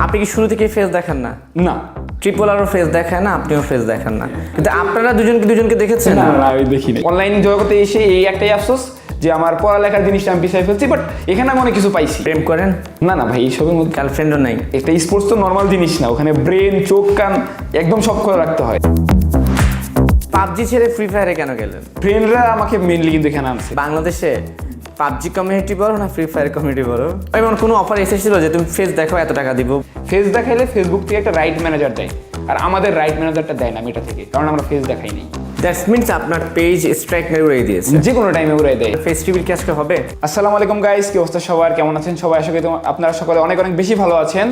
আপনি কি শুরু থেকে ফেস দেখেন না? না ট্রিপল আরও ফেস দেখায় না, আপনিও ফেস দেখেন না, কিন্তু আপনারা দুজনকে দেখেছেন? না না আমি দেখিনি। অনলাইন জগতে এসে এই একটাই আফসোস যে আমার পড়ালেখার জিনিসটা আমি পিছাই ফেলছি, বাট এখানে আমি অনেক কিছু পাইছি। প্রেম করেন? না না ভাই, এইসবের মধ্যে গার্লফ্রেন্ডও নাই? একটা স্পোর্টস তো নর্মাল জিনিস না, ওখানে ব্রেন চোখ কান একদম সব করে রাখতে হয়। পাবজি ছেড়ে ফ্রি ফায়ারে কেন গেলেন? ফ্রেন্ডরা আমাকে মেনলি কিন্তু এখানে আনছে। বাংলাদেশে পাবজি কমিউনিটি বড় না ফ্রি ফায়ার কমিউনিটি বড়? এমন কোনো অফার এসেছিল যে তুমি ফেস দেখো এত টাকা দিব? ফেস দেখাইলে ফেসবুক থেকে একটা রাইট ম্যানেজার দেয়, আর আমাদের রাইট ম্যানেজারটা দেয় না মেটা থেকে, কারণ আমরা ফেস দেখাই নেই। দ্যাটস মিনস আপনার পেজ স্ট্রাইক মেরে উড়িয়ে দিয়েছে, যে কোনো টাইমে উড়াই দেয়। ফেস রিভিল কি আজকে হবে? আসসালামু আলাইকুম গাইস, কি অবস্থা সবার, কেমন আছেন সবাই? আশা করি আপনারা সকলে অনেক অনেক বেশি ভালো আছেন।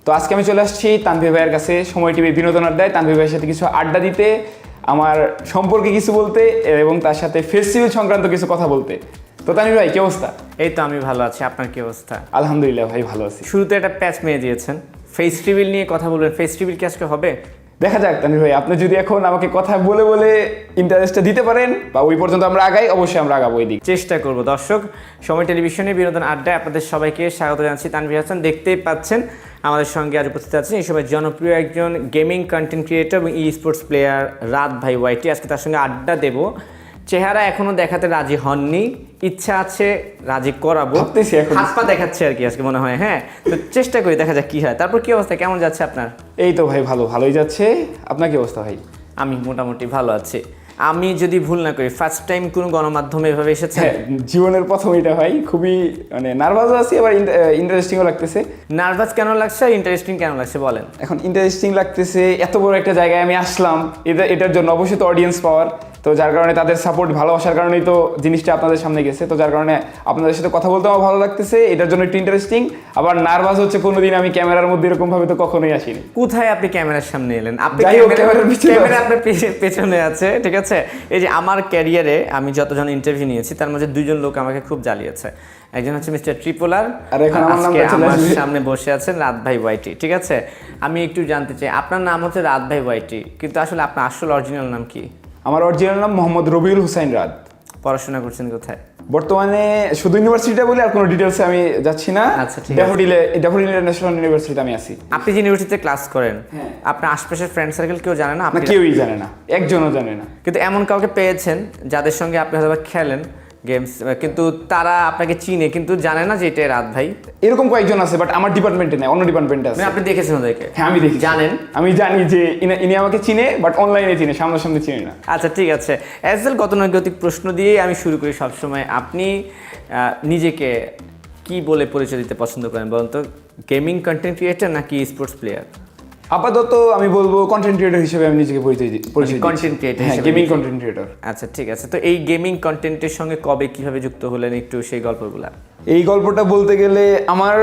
তো আজকে আমি চলে আসছি তানভীর ভাইয়ের কাছে, সময় টিভি বিনোদন আড্ডায়, তানভীর ভাইয়ের সাথে কিছু আড্ডা দিতে, আমার সম্পর্কে কিছু বলতে এবং তার সাথে ফেস্টিভ্যাল সংক্রান্ত কিছু কথা বলতে। তো তানভীর ভাই কি অবস্থা? এই তো আমি ভালো আছি, আপনার কি অবস্থা? আলহামদুলিল্লাহ ভাই ভালো আছি। শুরুতে একটা প্যাচ মেয়ে দিয়েছেন, ফেস রিভিল নিয়ে কথা বলবেন, ফেস রিভিল কি আজকে হবে? দেখা যাক তানভীর ভাই, আপনি যদি এখন আমাকে কথা বলে বলে ইন্টারেস্টটা দিতে পারেন বা ওই পর্যন্ত আমরা আগাই, অবশ্যই আমরা আগাবো ওই দিক। চেষ্টা করব। দর্শক, সময় টেলিভিশনে বিনোদন আড্ডায় আপনাদের সবাইকে স্বাগত জানাচ্ছি। তানভীর হাসান, দেখতেই পাচ্ছেন আমাদের সঙ্গে আজ উপস্থিত আছেন এই সময় জনপ্রিয় একজন গেমিং কন্টেন্ট ক্রিয়েটর এবং ই স্পোর্টস প্লেয়ার রাত ভাই ওয়াইটি। আজকে তার সঙ্গে আড্ডা দেব। চেহারা এখনো দেখাতে রাজি হননি, ইচ্ছা আছে রাজি করাবো, হাত পা দেখাচ্ছে আর কি আজকে মনে হয়। হ্যাঁ, তো চেষ্টা করি, দেখা যাক কি হয়। তারপর কি অবস্থা, কেমন যাচ্ছে আপনার? এই তো ভাই ভালোই যাচ্ছে। আপনার কি অবস্থা ভাই? আমি মোটামুটি ভালো আছি। আমি যদি ভুল না করি ফার্স্ট টাইম কোনো গণমাধ্যমে এভাবে এসেছে? হ্যাঁ, জীবনের প্রথম এটা ভাই, খুবই মানে নার্ভাসও আছি, আবার ইন্টারেস্টিংও লাগতেছে। নার্ভাস কেন লাগছে আর ইন্টারেস্টিং কেন লাগছে বলেন? এখন ইন্টারেস্টিং লাগতেছে, এত বড় একটা জায়গায় আমি আসলাম, এটার জন্য অবশ্যই তো অডিয়েন্স পাওয়ার, তো যার কারণে তাদের সাপোর্ট ভালোবাসার কারণেই তো জিনিসটা আপনাদের সামনে গেছে, তো যার কারণে আপনাদের সাথে কথা বলতে আমার ভালো লাগতেছে, এটার জন্য একটু ইন্টারেস্টিং। আবার নার্ভাস হচ্ছে, কোনোদিন আমি ক্যামেরার মধ্যে এরকম ভাবে তো কখনোই আসিনি। কোথায় আপনি ক্যামেরার সামনে এলেন? আপনি ক্যামেরা আপনার পেছনে আছে, ঠিক আছে। এই যে আমার ক্যারিয়ারে আমি যতজন ইন্টারভিউ নিয়েছি তার মধ্যে দুইজন লোক আমাকে খুব জ্বালিয়েছে। একজন হচ্ছে মিস্টার ট্রিপলার, আর এখন আমার সামনে বসে আছেন রাত ভাই ওয়াইটি, ঠিক আছে। আমি একটু জানতে চাই, আপনার নাম হচ্ছে রাত ভাই ওয়াইটি, কিন্তু আসলে আপনার আসল অরিজিনাল নাম কি? আমার অরিজিনাল নাম মোহাম্মদ রবিউল হুসাইন রাত। পড়াশোনা করছেন কোথায়? বর্তমানে শুধু ইউনিভার্সিটিটা বলি, আর কোনো ডিটেলসে আমি যাচ্ছি না। আচ্ছা, ঠিক আছে। ড্যাফোডিল ইন্টারন্যাশনাল ইউনিভার্সিটিতে আমি আছি। আপনি যে ইউনিভার্সিটিতে ক্লাস করেন, হ্যাঁ, আপনার আশপাশের ফ্রেন্ড সার্কেল কেউ জানে না? না, কেউই জানে না, একজনও জানে না। কিন্তু এমন কাউকে পেয়েছেন যাদের সঙ্গে আপনি হয়তো খেলেন গেমস, কিন্তু তারা আপনাকে চিনে কিন্তু জানে না যে এটা রাত ভাই? এরকম কয়েকজন আছে, বাট আমার ডিপার্টমেন্টে নেই, অন্য ডিপার্টমেন্টে আছে। আপনি দেখেছেন ওদেরকে? হ্যাঁ আমি দেখি। জানেন? আমি জানি যে ইনি আমাকে চিনে, বাট অনলাইনে চিনে, সামনাসামনি চিনে না। আচ্ছা, ঠিক আছে। এসএল গতানুগতিক প্রশ্ন দিয়েই আমি শুরু করি সবসময়। আপনি নিজেকে কি বলে পরিচয় দিতে পছন্দ করেন বলুন তো? গেমিং কন্টেন্ট ক্রিয়েটর নাকি স্পোর্টস প্লেয়ার? আপাতত আমি বলবো কন্টেন্ট ক্রিয়েটর হিসেবে আমি নিজেকে পরিচয় দিই। Content creator, gaming content creator. আচ্ছা, ঠিক আছে। তো এই গেমিং কন্টেন্টের সঙ্গে কবে কিভাবে যুক্ত হলেন, একটু সেই গল্পগুলো? এই গল্পটা বলতে গেলে আমার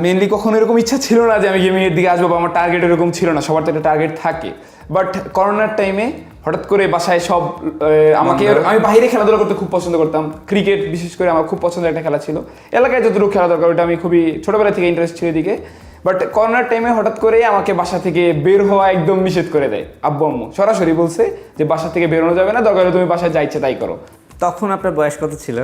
মেনলি কখনো এরকম ইচ্ছা ছিল না যে আমি গেমিং এর দিকে আসবো, বা আমার টার্গেট এরকম ছিল না। সবার তো একটা টার্গেট থাকে, বাট করোনার টাইমে হঠাৎ করে বাসায় সব আমি বাইরে খেলাধুলা করতে খুব পছন্দ করতাম। ক্রিকেট বিশেষ করে আমার খুব পছন্দের একটা খেলা ছিল। এলাকায় যতটুকু খেলা দরকার ওটা আমি খুবই ছোটবেলা থেকে ইন্টারেস্ট ছিল এদিকে। বাট করোনার টাইমে হঠাৎ করে আমাকে বাসা থেকে বের হওয়া একদম নিষেধ করে দেয় আব্বু আম্মু, সরাসরি বলছে যে বাসা থেকে বেরোনো যাবে না, দরকার হলে তুমি বাসায় যা ইচ্ছে তাই করো। তখন আপনার বয়স কত ছিল?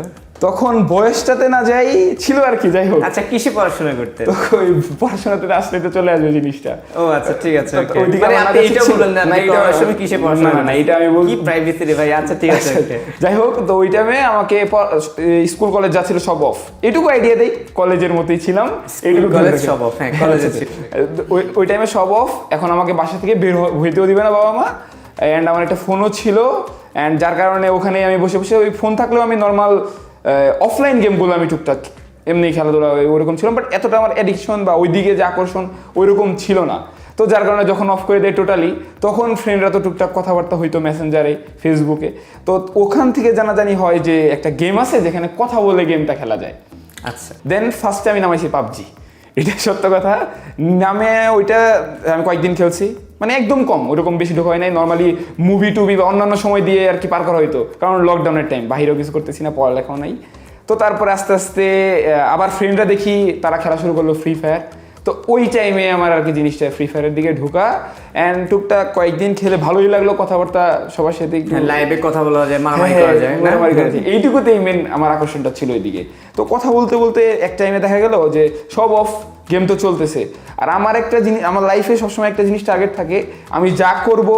তখন বয়সটাতে না যাই ছিল আর কি, যাই হোক। আচ্ছা, কিসে পড়াশোনা করতে? ওই পড়াশোনাতে আসলে তো চলে আসবে জিনিসটা। ও আচ্ছা, ঠিক আছে। ওইদিকে আপনি এটা বললেন না, এটা আসলে কিসে পড়াশোনা? না এটা আমি বলি, কি প্রাইভেসি রে ভাই। আচ্ছা, ঠিক আছে। যাই হোক, তো ওই টাইমে আমাকে স্কুল কলেজ যা ছিল সব অফ। এটুকু আইডিয়া দেই, কলেজের মতোই ছিলাম। এইটুকু কলেজ সব অফ? হ্যাঁ, কলেজে ছিল। ওই টাইমে সব অফ। এখন আমাকে বাসা থেকে বের হইতেও দিবে না বাবা মা, এন্ড আমার একটা ফোনও ছিল, এন্ড যার কারণে ওখানে আমি বসে বসে, ওই ফোন থাকলেও আমি নর্মাল অফলাইন গেমগুলো আমি টুকটাক এমনি খেলাধুলা ওরকম ছিলাম, বাট এতটা আমার অ্যাডিকশন বা ওই দিকে যে আকর্ষণ ওইরকম ছিল না। তো যার কারণে যখন অফ করে দেয় টোটালি, তখন ফ্রেন্ডরা তো টুকটাক কথাবার্তা হইতো মেসেঞ্জারে, ফেসবুকে। তো ওখান থেকে জানাজানি হয় যে একটা গেম আছে যেখানে কথা বলে গেমটা খেলা যায়। আচ্ছা, দেন ফার্স্টে আমি নামাইছি পাবজি। এটা সত্য কথা, নামে ওইটা আমি কয়েকদিন খেলছি, মানে একদম কম, ওরকম বেশি ঢোকা হয় নাই। নর্মালি মুভি টুভি বা অন্যান্য সময় দিয়ে আর কি পার করা হইতো, কারণ লকডাউনের টাইম, বাহিরেও কিছু করতেছি না, পড়ালেখাও নাই। তো তারপরে আস্তে আস্তে আবার ফ্রেন্ডরা দেখি তারা খেলা শুরু করলো ফ্রি ফায়ার। তো ওই টাইমে আমার আর কি জিনিসটা ফ্রি ফায়ারের দিকে ঢোকা, অ্যান্ড টুকটাক কয়েকদিন খেলে ভালোই লাগলো, কথাবার্তা সবার সাথে লাইভে কথা বলা যায়, মারামারি করা যায়, এইটুকুতেই মেন আমার আকর্ষণটা ছিল ওইদিকে। তো কথা বলতে বলতে এক টাইমে দেখা গেল যে সব অফ, গেম তো চলতেছে। আর আমার একটা জিনিস, আমার লাইফে সবসময় একটা জিনিস টার্গেট থাকে, আমি যা করব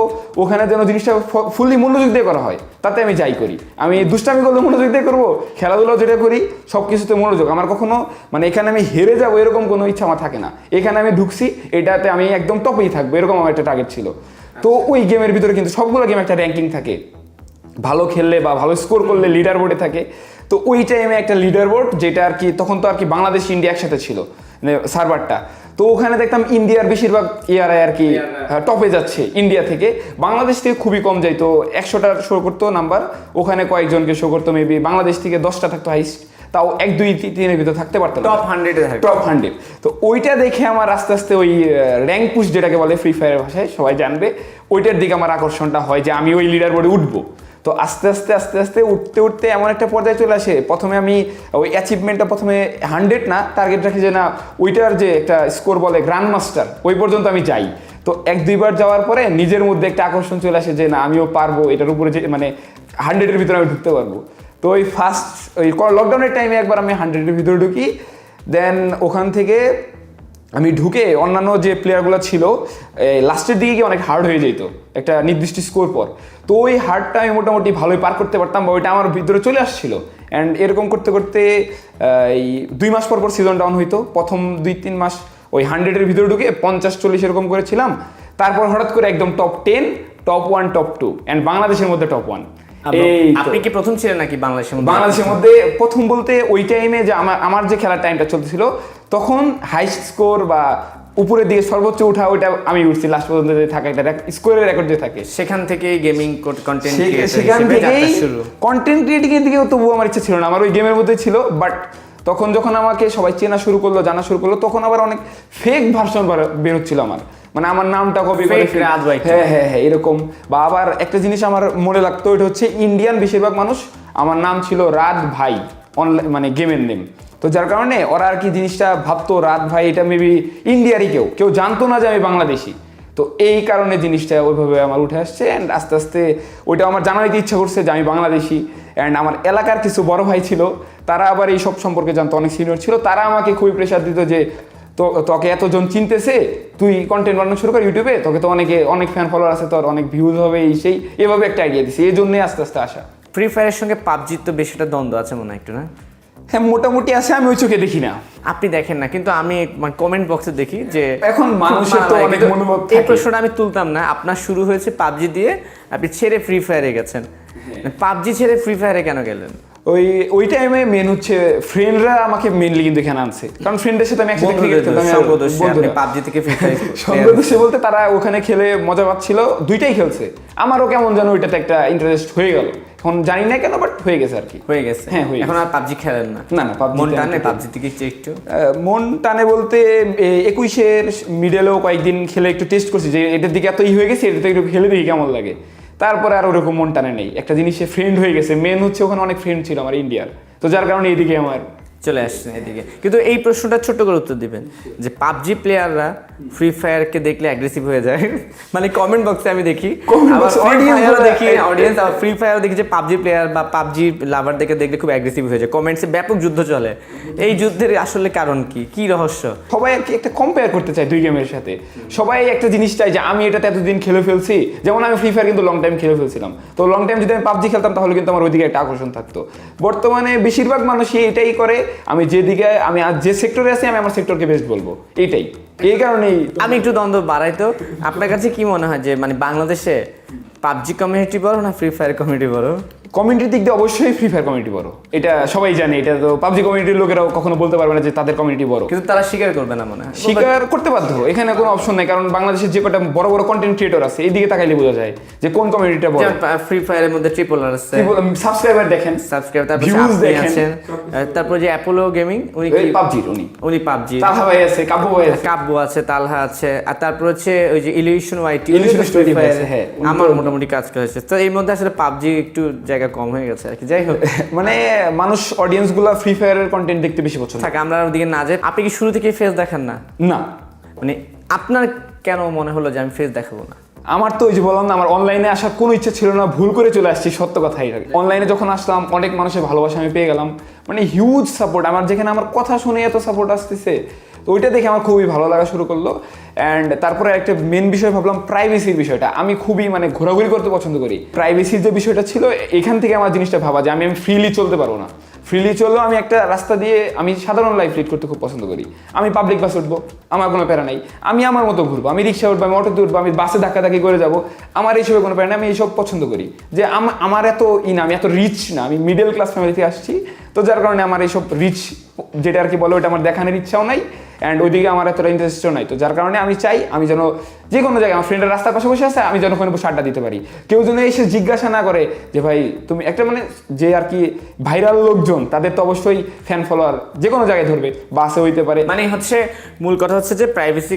ওখানে যেন জিনিসটা ফুললি মনোযোগ দিয়ে করা হয়, তাতে আমি যাই করি। আমি দুষ্টামি করলে মনোযোগ দিয়ে করবো, খেলাধুলাও যেটা করি সব কিছুতে মনোযোগ। আমার কখনো মানে এখানে আমি হেরে যাবো এরকম কোনো ইচ্ছা আমার থাকে না। এখানে আমি ঢুকছি, এটাতে আমি একদম টপেই থাকবো, এরকম আমার একটা টার্গেট ছিল। তো ওই গেমের ভিতরে কিন্তু সবগুলো গেম একটা র্যাঙ্কিং থাকে, ভালো খেললে বা ভালো স্কোর করলে লিডার বোর্ডে থাকে। তো ওই টাইমে একটা লিডার বোর্ড, যেটা আর কি তখন তো আর কি বাংলাদেশ ইন্ডিয়া একসাথে ছিল মানে সার্ভারটা, তো ওখানে দেখতাম ইন্ডিয়ার বেশিরভাগ ইয়ারাই আর কি টপে যাচ্ছে ইন্ডিয়া থেকে। বাংলাদেশ থেকে খুবই কম যাইতো, 100টা শো করতো নাম্বার, ওখানে কয়েকজনকে শো করতো, মেবি বাংলাদেশ থেকে 10টা থাকতো হাইস্ট, তাও 1 2 3 ভিতরে থাকতে পারতাম, টপ 100-এ থাকে, টপ 100। তো ওইটা দেখে আমার আস্তে আস্তে ওই র্যাঙ্ক পুশ যেটাকে বলে ফ্রি ফায়ারের ভাষায় সবাই জানবে, ওইটার দিকে আমার আকর্ষণটা হয় যে আমি ওই লিডার বোর্ডে উঠবো। তো আস্তে আস্তে উঠতে উঠতে এমন একটা পর্যায়ে চলে আসে, প্রথমে আমি ওই অ্যাচিভমেন্টটা প্রথমে 100 না টার্গেট রাখি যে না ওইটার যে একটা স্কোর বলে গ্র্যান্ড মাস্টার, ওই পর্যন্ত আমি যাই। তো 1 2 বার যাওয়ার পরে নিজের মধ্যে একটা আকর্ষণ চলে আসে যে না আমিও পারবো, এটার উপরে যে মানে 100-এর ভিতরে আমি ঢুকতে পারবো। তো ওই ফার্স্ট ওই লকডাউনের টাইমে একবার আমি 100-এর ভিতরে ঢুকি, দেন ওখান থেকে আমি ঢুকে অন্যান্য যে প্লেয়ারগুলো ছিল লাস্টের দিকে গিয়ে অনেক হার্ড হয়ে যেত একটা নির্দিষ্ট স্কোর পর। তো ওই হার্ডটা আমি মোটামুটি ভালোই পার করতে পারতাম, বা ওইটা আমার ভিতরে চলে আসছিল। অ্যান্ড এরকম করতে করতে এই 2 মাস পর পর সিজন ডাউন হইতো। প্রথম 2 3 মাস ওই 100-এর ভিতরে ঢুকে 50 40 এরকম করেছিলাম। তারপর হঠাৎ করে একদম টপ 10, টপ 1, টপ 2 অ্যান্ড বাংলাদেশের মধ্যে টপ 1। আপনি কি প্রথম ছিলেন নাকি বাংলাদেশের মধ্যে? বাংলাদেশের মধ্যে প্রথম বলতে ওই টাইমে যে আমার যে খেলার টাইমটা চলতেছিল তখন হাইস্ট স্কোর বা উপরের দিকে সর্বোচ্চ উঠা ওইটা আমি উঠছি লাস্ট পর্যন্ত যে থাকে একটা স্কোরের রেকর্ড যে থাকে, সেখান থেকে গেমিং কন্টেন্ট সেখান থেকেই কন্টেন্ট ক্রিয়েটিং এর দিকেও তবুও আমার ইচ্ছা ছিল না, আমার ওই গেমের মধ্যে ছিল। বাট তখন যখন আমাকে সবাই চেনা শুরু করলো, জানা শুরু করলো, তখন আবার অনেক ফেক ভার্সন বেরোচ্ছিল আমার, মানে আমার নামটা কপি করে হ্যাঁ এরকম। বা আবার একটা জিনিস আমার মনে লাগতো, এটা হচ্ছে ইন্ডিয়ান বেশিরভাগ মানুষ, আমার নাম ছিল রাত ভাই অনলাইন মানে গেমের নেম। তো যার কারণে ওরা আর কি জিনিসটা ভাবতো রাত ভাই এটা মেবি ইন্ডিয়ারই, কেউ জানতো না যে আমি বাংলাদেশি। তো এই কারণে জিনিসটা ওইভাবে আমার উঠে আসছে। অ্যান্ড আস্তে আস্তে ওইটা আমার জানাইতে ইচ্ছা করছে যে আমি বাংলাদেশি। অ্যান্ড আমার এলাকার কিছু বড় ভাই ছিল, তারা আবার এই সব সম্পর্কে জানতো, অনেক সিনিয়র ছিল, তারা আমাকে খুবই প্রেশার দিত যে তোকে এতজন চিনতেছে, তুই কন্টেন্ট বানানো শুরু কর ইউটিউবে, তোকে তো অনেক ফ্যান ফলোয়ার আছে, তোর অনেক ভিউজ হবে, এই সেই এভাবে একটা আইডিয়া দিছে। এই জন্যই আস্তে আস্তে আসা। ফ্রি ফায়ারের সঙ্গে পাবজির তো বেশ একটা দ্বন্দ্ব আছে মনে হয় একটু, না? হ্যাঁ মোটামুটি আছে, আমি ওই চোখে দেখি না। আপনি দেখেন না, কিন্তু আমি মানে কমেন্ট বক্সে দেখি যে এখন মানুষের তো অনেক মনোভাব থাকে। এই প্রশ্নটা আমি তুলতাম না। আপনার শুরু হয়েছে পাবজি দিয়ে, আপনি ছেড়ে ফ্রি ফায়ারে গেছেন, পাবজি ছেড়ে ফ্রি ফায়ারে কেন গেলেন? ওই টাইমে মেন হচ্ছে ফ্রেন্ডরা আমাকে মেনলি কিন্তু এখানে আনছে, কারণ ফ্রেন্ডের সাথে আমি একসাথে ক্রিকেট খেলতাম। পাবজি থেকে ফ্রি ফায়ার সঙ্গদোষে বলতে তারা ওখানে খেলে মজা পাচ্ছিল, দুইটাই খেলছে, আমারও কেমন যেন ওইটাতে একটা ইন্টারেস্ট হয়ে গেল। এখন জানি না কেন, বাট হয়ে গেছে আর কি। হয়ে গেছে, হ্যাঁ। এখন আর পাবজি খেলেন না? না মন টানে পাবজি থেকে একটু? মন টানে বলতে 21-এর মিডলেও কয়েকদিন খেলে একটু টেস্ট করছি যে এটার দিকে এত হয়ে গেছে, এটাতে একটু খেলে দেখি কেমন লাগে। তারপরে আর ওরকম মন টানে নেই, একটা জিনিসে ফ্রেন্ড হয়ে গেছে। মেন হচ্ছে ওখানে অনেক ফ্রেন্ড ছিল আমার ইন্ডিয়ার, তো যার কারণে এইদিকে আমার চলে আসছেন এদিকে। কিন্তু এই প্রশ্নটা ছোট্ট করে উত্তর দিবেন যে পাবজি প্লেয়াররা ফ্রি ফায়ারকে দেখলে অ্যাগ্রেসিভ হয়ে যায়, মানে কমেন্ট বক্সে আমি দেখি, অডিয়েন্স আবার ফ্রি ফায়ার দেখি যে পাবজি প্লেয়ার বা পাবজি লাভার দেখলে খুব অ্যাগ্রেসিভ হয়ে যায়, কমেন্টসে ব্যাপক যুদ্ধ চলে। এই যুদ্ধের আসলে কারণ কি রহস্য? সবাই আর কি একটা কম্পেয়ার করতে চায় দুই গেমের সাথে। সবাই একটা জিনিস চায় যে আমি এটাতে এতদিন খেলে ফেলছি, যেমন আমি ফ্রি ফায়ার কিন্তু লং টাইম খেলে ফেলছিলাম, তো লং টাইম যদি আমি পাবজি খেলতাম তাহলে কিন্তু আমার ওইদিকে একটা আকর্ষণ থাকতো। বর্তমানে বেশিরভাগ মানুষই এটাই করে, আমি যেদিকে আমি আজ যে সেক্টরে আছি আমি আমার সেক্টরকে বেস্ট বলবো, এইটাই। এই কারণেই আমি একটু দ্বন্দ্ব বাড়াই। তো আপনার কাছে কি মনে হয় যে মানে বাংলাদেশে পাবজি কমিউনিটি বড় না ফ্রি ফায়ার কমিউনিটি বড়? কমিউনিটির দিক দিয়ে অবশ্যই ফ্রি ফায়ার কমিউনিটি বড়, এটা সবাই জানে। এটা তো পাবজি কমিউনিটির লোকেরাও কখনো বলতে পারবে না যে তাদের কমিউনিটি বড়, কিন্তু তারা স্বীকার করবে না মনে হয়। স্বীকার করতে বাধ্য, এখানে কোনো অপশন নেই, কারণ বাংলাদেশের যে কটা বড় বড় কন্টেন্ট ক্রিয়েটর আছে এই দিকে তাকাইলে বোঝা যায় যে কোন কমিউনিটিটা বড়। ফ্রি ফায়ারের মধ্যে ট্রিপল আর আছে, সাবস্ক্রাইবার দেখেন, ভিউজ দেখেন। তারপর যে অ্যাপোলো গেমিং, উনি কি পাবজির, উনি পাবজি। তালহা ভাই আছে, কাব্য আছে, তালহা আছে, আর তারপর হচ্ছে ওই যে ইলিউশন ওয়াইটি, হ্যাঁ আমার মোটামুটি কাজ করেছে। তো এই মধ্যে আসলে পাবজি একটু জায়গা কম হয়ে গেছে আর কি। যাই হোক, মানে মানুষ অডিয়েন্স গুলা ফ্রি ফায়ারের কন্টেন্ট দেখতে বেশি পছন্দ থাকে, আমরা ওদিকে না যাই। আপনি কি শুরু থেকে ফেস দেখেন না? না, মানে আপনার কেন মনে হলো যে আমি ফেস দেখাবো না? আমার তো ওই যে বললাম না, আমার অনলাইনে আসার কোনো ইচ্ছা ছিল না, ভুল করে চলে আসছি, সত্য কথাই। অনলাইনে যখন আসলাম অনেক মানুষের ভালোবাসা আমি পেয়ে গেলাম, মানে হিউজ সাপোর্ট। আমার যেখানে আমার কথা শুনে এত সাপোর্ট আসতেছে, তো ওইটা দেখে আমার খুবই ভালো লাগা শুরু করলো। অ্যান্ড তারপরে একটা মেন বিষয় ভাবলাম প্রাইভেসির বিষয়টা। আমি খুবই মানে ঘোরাঘুরি করতে পছন্দ করি। প্রাইভেসির যে বিষয়টা ছিল এখান থেকে আমার জিনিসটা ভাবা যে আমি ফ্রিলি চলতে পারবো না। ফ্রিলি চললেও আমি একটা রাস্তা দিয়ে আমি সাধারণ লাইফ লিড করতে খুব পছন্দ করি। আমি পাবলিক বাসে উঠবো, আমার কোনো প্যারা নাই। আমি আমার মতো ঘুরবো, আমি রিক্সা উঠবো, আমি অটোতে উঠবো, আমি বাসে ধাক্কাধাক্কি করে যাবো, আমার এইসবের কোনো প্যারা নেই। আমি এইসব পছন্দ করি যে আমার এত না, আমি এত রিচ না, আমি মিডল ক্লাস ফ্যামিলি থেকে আসছি। তো যার কারণে আমার এইসব রিচ যেটা আর কি বলো ওটা আমার দেখানোর ইচ্ছাও নাই, অ্যান্ড ওইদিকে আমার এতটা ইন্টারেস্টও নাই। তো যার কারণে আমি চাই আমি যেন যে কোনো জায়গায় আমার ফ্রেন্ডের রাস্তার পাশে বসে আছে, আমি যেন ওখানে বসে আড্ডা দিতে পারি। কেউ যেন এসে জিজ্ঞাসা না করে যে ভাই তুমি একটা মানে যে আর কি ভাইরাল লোকজন তাদের তো অবশ্যই ফ্যান ফলোয়ার যে কোনো জায়গায় ধরবে, বাসে হইতে পারে। মানে হচ্ছে মূল কথা হচ্ছে যে প্রাইভেসি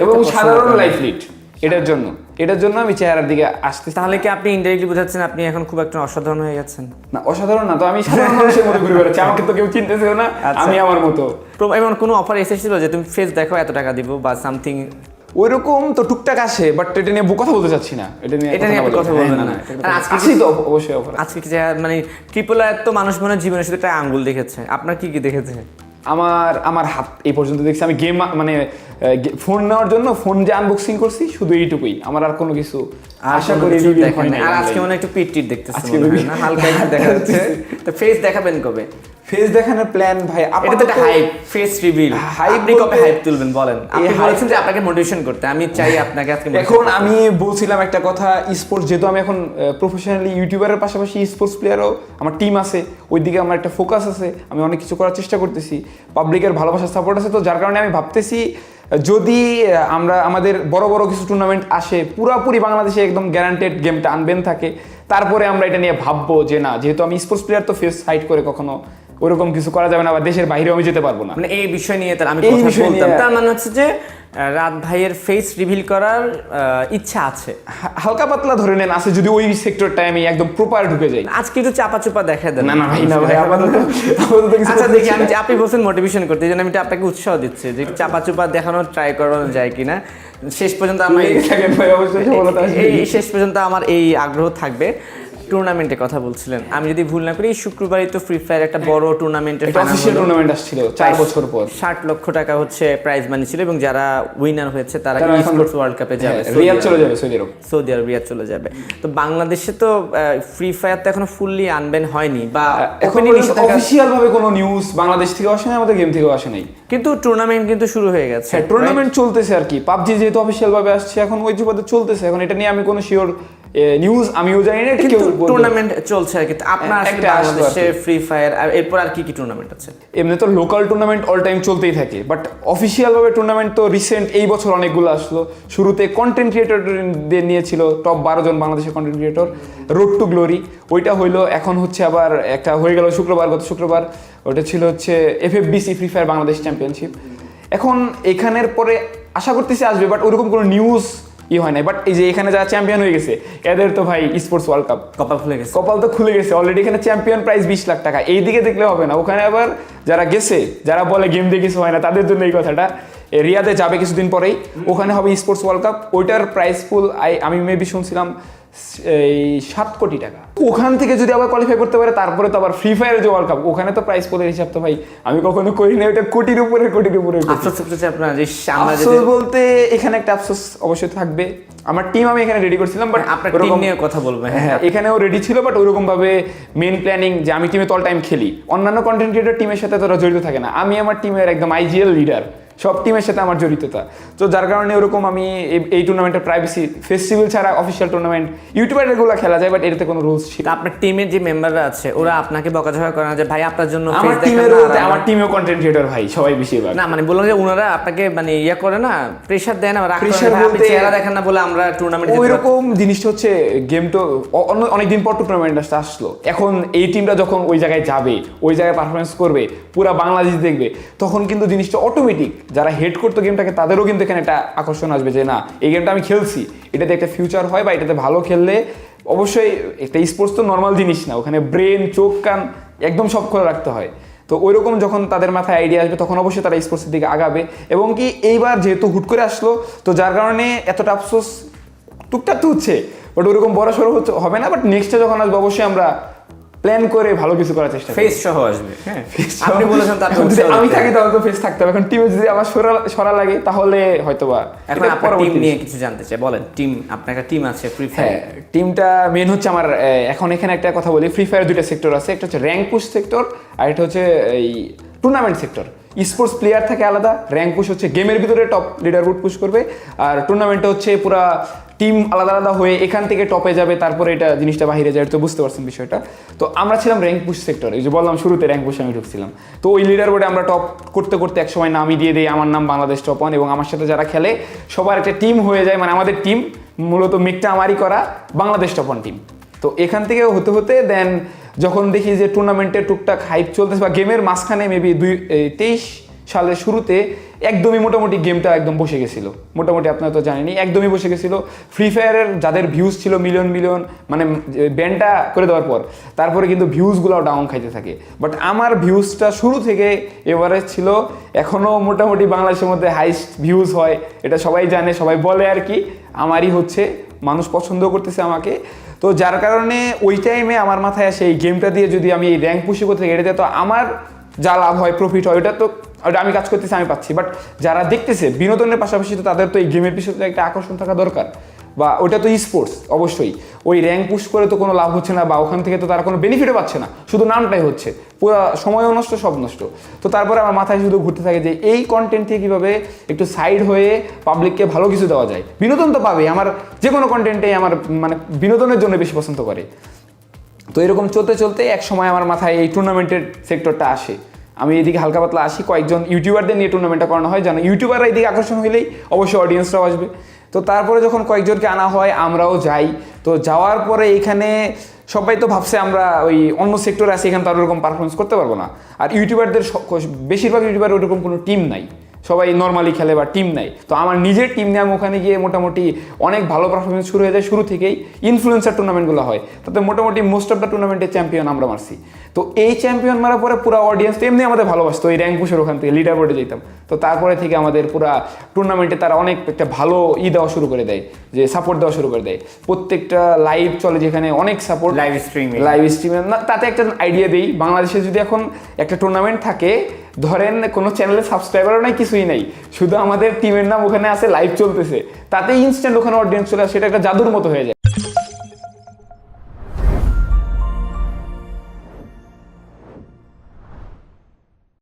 এবং সাধারণ লাইফ লিড, এটার জন্য আমি চেহারার দিকে আসতে। তাহলে কি আপনি ইনডাইরেক্টলি বোঝাচ্ছেন আপনি এখন খুব একটা অসাধারণ হয়ে গেছেন? না অসাধারণ না, তো আমি সাধারণ মানুষের মতো ঘুরে বেড়াচ্ছি, আমাকে তো কেউ চিনতেছেও না, আমি আমার মতো। এমন কোনো অফার এসেছিল যে তুমি ফেস দেখো এত টাকা দিব বা সামথিং? ওইরকম তো টুকটাক আসে, বাট এটা নিয়ে কথা বলতে চাচ্ছি না। এটা নিয়ে কথা বলবেন না। আজকে তো অবশ্যই অফার। আজকে কি মানে ট্রিপল আর তো মানুষ মনে জীবনের সাথে একটা আঙ্গুল দেখেছে, আপনার কি কি দেখেছে? আমার হাত এই পর্যন্ত দেখছি। আমি গেম মানে ফোন নেওয়ার জন্য ফোন যে আনবক্সিং করছি শুধু এইটুকুই, আমার আর কোনো কিছু আশা করি দেখেন। আর আজকে মনে একটু পিট টিট দেখতেছি না, হালকা একটু দেখা যাচ্ছে। তো ফেস দেখাবেন কবে? ফেস দেখানোর প্ল্যান ভাই এটা তো একটা হাইপ, ফেস রিভিল। আপনি কবে হাইপ তুলবেন বলেন? আপনি বলেছেন যে আপনাকে মোটিভেশন করতে, আমি চাই আপনাকে আজকে। এখন আমি বলছিলাম একটা কথা, স্পোর্টস যেহেতু আমি এখন প্রফেশনালি ইউটিউবারের পাশাপাশি স্পোর্টস প্লেয়ারও আমার টিম আছে, ওইদিকে আমার একটা ফোকাস আছে, আমি অনেক কিছু করার চেষ্টা করতেছি, পাবলিকের ভালোবাসার সাপোর্ট আছে। তো যার কারণে আমি ভাবতেছি যদি আমরা আমাদের বড় বড় কিছু টুর্নামেন্ট আসে, পুরোপুরি বাংলাদেশে একদম গ্যারান্টেড গেমটা আনবেন থাকে, তারপরে আমরা এটা নিয়ে ভাববো যে না, যেহেতু আমি স্পোর্টস প্লেয়ার তো ফেস হাইড করে কখনো ওরকম কিছু করা যাবে না, বা দেশের বাইরেও আমি যেতে পারবো না। মানে এই বিষয় নিয়ে তার আমি কথা বলতাম, তার মানে হচ্ছে যে রাত ভাইয়ের ফেস রিভিল করার ইচ্ছা আছে, হালকা পাতলা ধরে নেন আছে, যদি ওই সেক্টরটায় আমি একদম প্রপার ঢুকে যাই। আজকে একটু চাপা চুপা দেখা দেন। না ভাই, না ভাই, আচ্ছা দেখি, আমি আপনি বলছেন মোটিভেশন করতে, এই জন্য আমি আপনাকে উৎসাহ দিচ্ছি যে চাপা চুপা দেখানোর ট্রাই করানো যায় কিনা। শেষ পর্যন্ত শেষ পর্যন্ত আমার এই আগ্রহ থাকবে। টুর্নামেন্টের কথা বলছিলেন, আমি যদি ভুল না করি শুক্রবারই তো ফ্রি ফায়ার একটা বড় টুর্নামেন্টের অফিশিয়াল টুর্নামেন্ট আসছিল 4 বছর পর। 60 লক্ষ টাকা হচ্ছে প্রাইজ মানি ছিল, এবং যারা উইনার হয়েছে তারা স্পোর্টস ওয়ার্ল্ড কাপে যাবে, রিয়াদ চলে যাবে, সৌদি আরব রিয়াদ চলে যাবে। তো বাংলাদেশে তো ফ্রি ফায়ার তো এখনো ফুললি আনবেন হয়নি, বা অফিশিয়াল ভাবে কোনো নিউজ বাংলাদেশ থেকে আসে না, আমাদের গেম থেকেও আসে নাই, কিন্তু টুর্নামেন্ট কিন্তু শুরু হয়ে গেছে। টুর্নামেন্ট চলতেছে আর কি। পাবজি যেহেতু অফিশিয়াল ভাবে আসছে, এখন ওই যুবদে চলতেছে। এখন এটা নিয়ে আমি কোনো শিওর নিউজ আমিও জানি না, কিন্তু টুর্নামেন্ট চলছে আর কি। আপনার আসলে বাংলাদেশে ফ্রি ফায়ার আর এরপর আর কি কি টুর্নামেন্ট আছে? এমনি তো লোকাল টুর্নামেন্ট অল টাইম চলতেই থাকে, বাট অফিশিয়াল ভাবে টুর্নামেন্ট তো রিসেন্ট এই বছর অনেকগুলো আসলো। শুরুতে কন্টেন্ট ক্রিয়েটরদের নিয়েছিল, টপ 12 জন বাংলাদেশের content creator, road to Glory, ওইটা হইলো। এখন হচ্ছে আবার একটা হয়ে গেল গত শুক্রবার, ওটা ছিল হচ্ছে FFBC free fire Bangladesh championship. এখন এখানের পরে আশা করতেছি আসবে, বাট ওরকম কোনো নিউজ হয় নাই। বাট এই যে এখানে যারা চ্যাম্পিয়ন হয়ে গেছে, এদের তো ভাই স্পোর্টস ওয়ার্ল্ড কাপ কপাল তো খুলে গেছে অলরেডি। এখানে চ্যাম্পিয়ন প্রাইজ 20 লাখ টাকা। এই দিকে দেখলে হবে না, ওখানে আবার যারা গেছে, যারা বলে গেম দিয়ে কিছু হয় না, তাদের জন্য এই কথাটা। রিয়াদে যাবে কিছুদিন পরেই, ওখানে হবে স্পোর্টস ওয়ার্ল্ড কাপ। ওইটার প্রাইস পুল আমি মেবি শুনছিলাম এই 7 কোটি টাকা। ওখান থেকে যদি আবার কোয়ালিফাই করতে পারে, তারপরে তো আবার ফ্রি ফায়ারের যে ওয়ার্ল্ড কাপ, ওখানে তো প্রাইস পুলের হিসাব তো ভাই আমি কখনো করি না, ওটা কোটির উপরে। আফসোস বলতে এখানে একটা আফসোস অবশ্যই থাকবে। আমার টিম আমি এখানে রেডি করছিলাম, বাট আপনার টিম নিয়ে কথা বলবেন। হ্যাঁ, এখানেও রেডি ছিল, বাট ওইরকম ভাবে মেন প্ল্যানিং যে আমি টিমে অল টাইম খেলি, অন্যান্য কন্টেন্ট ক্রিয়েটর টিমের সাথে তোরা জড়িত থাকে না। আমি আমার টিমের একদম IGL লিডার, সব টিমের সাথে আমার জড়িততা। তো যার কারণে ওরকম আমি এই টুর্নামেন্টের প্রাইভেসি ফেস্টিভ্যাল ছাড়া অফিসিয়াল টুর্নামেন্ট ইউটিউবের এগুলো খেলা যায়, বাট এটাতে কোনো রুলস ছিল। আপনার টিমের যে মেম্বাররা আছে ওরা আপনাকে বকাঝকা করে না যে ভাই আপনার জন্য? আমার টিমেও কন্টেন্ট ক্রিয়েটর ভাই সবাই বেশিরভাগ। না মানে বললাম যে ওনারা আপনাকে মানে ইয়া করে না, প্রেসার দেয় না, আপনি চেহারা দেখেন না বলে আমরা টুর্নামেন্ট ওইরকম জিনিসটা হচ্ছে। গেম তো অনেকদিন পর টুর্নামেন্ট আসলো, এখন এই টিমটা যখন ওই জায়গায় যাবে, ওই জায়গায় পারফরমেন্স করবে, পুরা বাংলাদেশ দেখবে, তখন কিন্তু জিনিসটা অটোমেটিক যারা হেড করতো গেমটাকে তাদেরও কিন্তু এখানে একটা আকর্ষণ আসবে যে না, এই গেমটা আমি খেলছি, এটাতে একটা ফিউচার হয়, বা এটাতে ভালো খেললে অবশ্যই একটা স্পোর্টস তো নর্মাল জিনিস না, ওখানে ব্রেন, চোখ, কান একদম সব খোলা রাখতে হয়। তো ওইরকম যখন তাদের মাথায় আইডিয়া আসবে, তখন অবশ্যই তারা স্পোর্টসের দিকে আগাবে। এবং কি এইবার যেহেতু হুট করে আসলো, তো যার কারণে এতটা আফসোস টুকটাক তো হচ্ছে, বাট ওইরকম বড় সড়ো হবে না। বাট নেক্সটে যখন আসবে অবশ্যই আমরা প্ল্যান করে ভালো কিছু করার চেষ্টা করি। ফেস সহ আসবে, হ্যাঁ আপনি বলেছেন তার এখন যদি আমি থাকি তাহলে তো ফেস থাকতে হবে, এখন টিমে যদি আমার সরা লাগে তাহলে হয়তোবা। এখন আপনার টিম নিয়ে কিছু জানতে চাই, বলেন টিম, আপনার একটা টিম আছে ফ্রি ফায়ার। হ্যাঁ, টিমটা মেন হচ্ছে আমার এখন এখানে একটা কথা বলি, ফ্রি ফায়ার দুইটা সেক্টর আছে, একটা হচ্ছে র্যাঙ্ক পুশ সেক্টর আর একটা হচ্ছে এই টুর্নামেন্ট সেক্টর। স্পোর্টস প্লেয়ার থাকে আলাদা, র্যাঙ্ক পুশ হচ্ছে গেমের ভিতরে টপ লিডারবোর্ড পুশ করবে, আর টুর্নামেন্টটা হচ্ছে পুরা টিম আলাদা আলাদা হয়ে এখান থেকে টপে যাবে, তারপরে এটা জিনিসটা বাইরে যায়। তো বুঝতে পারছেন বিষয়টা। তো আমরা ছিলাম র্যাঙ্ক পুশ সেক্টর, এই যে বললাম শুরুতে র্যাঙ্ক পুশে আমি ঢুকছিলাম। তো ওই লিডার বোর্ডে আমরা টপ করতে করতে এক সময় নামই দিয়ে দিই, আমার নাম বাংলাদেশ টপ 1, এবং আমার সাথে যারা খেলে সবার একটা টিম হয়ে যায়, মানে আমাদের টিম মূলত মেকটা আমারই করা বাংলাদেশ টপ 1 টিম। তো এখান থেকে হতে হতে দেন যখন দেখি যে টুর্নামেন্টে টুকটাক হাইপ চলতেছে বা গেমের মাঝখানে মেবি 23 সালের শুরুতে একদমই মোটামুটি গেমটা একদম বসে গেছিলো, মোটামুটি আপনারা তো জানেনই, একদমই বসে গেছিলো। ফ্রি ফায়ারের যাদের ভিউজ ছিল মিলিয়ন মিলিয়ন, মানে ব্যানটা করে দেওয়ার পর তারপরে কিন্তু ভিউজগুলো ডাউন খাইতে থাকে। বাট আমার ভিউজটা শুরু থেকে এভারেজ ছিল, এখনও মোটামুটি বাংলাদেশের মধ্যে হাইস্ট ভিউজ হয়, এটা সবাই জানে, সবাই বলে আর কি, আমারই হচ্ছে, মানুষ পছন্দ করতেছে আমাকে। তো যার কারণে ওই টাইমে আমার মাথায় আসে এই গেমটা দিয়ে যদি আমি এই র্যাঙ্ক পুশি করতে এটা দিয়ে তো আমার যা লাভ হয়, প্রফিট হয়, ওটা আমি কাজ করতেছি, আমি পাচ্ছি। বাট যারা দেখতেছে বিনোদনের পাশাপাশি তো তাদের তো এই গেমের পিছনে একটা আকর্ষণ থাকা দরকার, বা ওটা তো স্পোর্টস অবশ্যই। ওই র্যাঙ্ক পুশ করে তো কোনো লাভ হচ্ছে না, বা ওখান থেকে তো তারা কোনো বেনিফিটও পাচ্ছে না, শুধু নামটাই হচ্ছে, পুরো সময়ও নষ্ট, সব নষ্ট। তো তারপরে আমার মাথায় শুধু ঘুরতে থাকে যে এই কন্টেন্ট থেকে কীভাবে একটু সাইড হয়ে পাবলিককে ভালো কিছু দেওয়া যায়। বিনোদন তো পাবে, আমার যে কোনো কন্টেন্টেই আমার মানে বিনোদনের জন্য বেশি পছন্দ করে। তো এরকম চলতে চলতে এক সময় আমার মাথায় এই টুর্নামেন্টের সেক্টরটা আসে। আমি এদিকে হালকা পাতলা আসি, কয়েকজন ইউটিউবারদের নিয়ে টুর্নামেন্টটা করানো হয়, যেন ইউটিউবাররা এদিকে আকর্ষণ হইলেই অবশ্যই অডিয়েন্সরাও আসবে। তো তারপরে যখন কয়েকজনকে আনা হয়, আমরাও যাই। তো যাওয়ার পরে এখানে সবাই তো ভাবছে আমরা ওই অন্য সেক্টরে আছি, এখানে তো আর ওরকম পারফরমেন্স করতে পারবো না। আর ইউটিউবারদের বেশিরভাগ ইউটিউবার ওরকম কোনো টিম নাই, সবাই নর্মালি খেলে বা টিম নাই। তো আমার নিজের টিম নিয়ে আমি ওখানে গিয়ে মোটামুটি অনেক ভালো পারফরমেন্স শুরু হয়ে যায়। শুরু থেকেই ইনফ্লুয়েন্সার টুর্নামেন্টগুলো হয়, তাতে মোটামুটি মোস্ট অফ দ্য টুর্নামেন্টে চ্যাম্পিয়ন আমরা মারছি। তো এই চ্যাম্পিয়ন মারার পরে পুরো অডিয়েন্স এমনি আমাদের ভালোবাসতো, ওই র্যাঙ্ক পুশের ওখান থেকে লিডার বোর্ডে যেতাম। তো তারপরে থেকে আমাদের পুরো টুর্নামেন্টে তারা অনেক একটা ভালো দেওয়া শুরু করে দেয়, যে সাপোর্ট দেওয়া শুরু করে দেয়। প্রত্যেকটা লাইভ চলে, যেখানে অনেক সাপোর্ট, লাইভ স্ট্রিমে না। তাতে একটা আইডিয়া দিই, বাংলাদেশে যদি এখন একটা টুর্নামেন্ট থাকে, ধরেন কোনো চ্যানেলে সাবস্ক্রাইবারও নাই, কিছুই নাই, শুধু আমাদের টিমের নাম ওখানে আছে, লাইভ চলতেছে, তাতে ইনস্ট্যান্ট ওখানে অডিয়েন্স চলে আসে, সেটা একটা জাদুর মতো হয়ে যায়।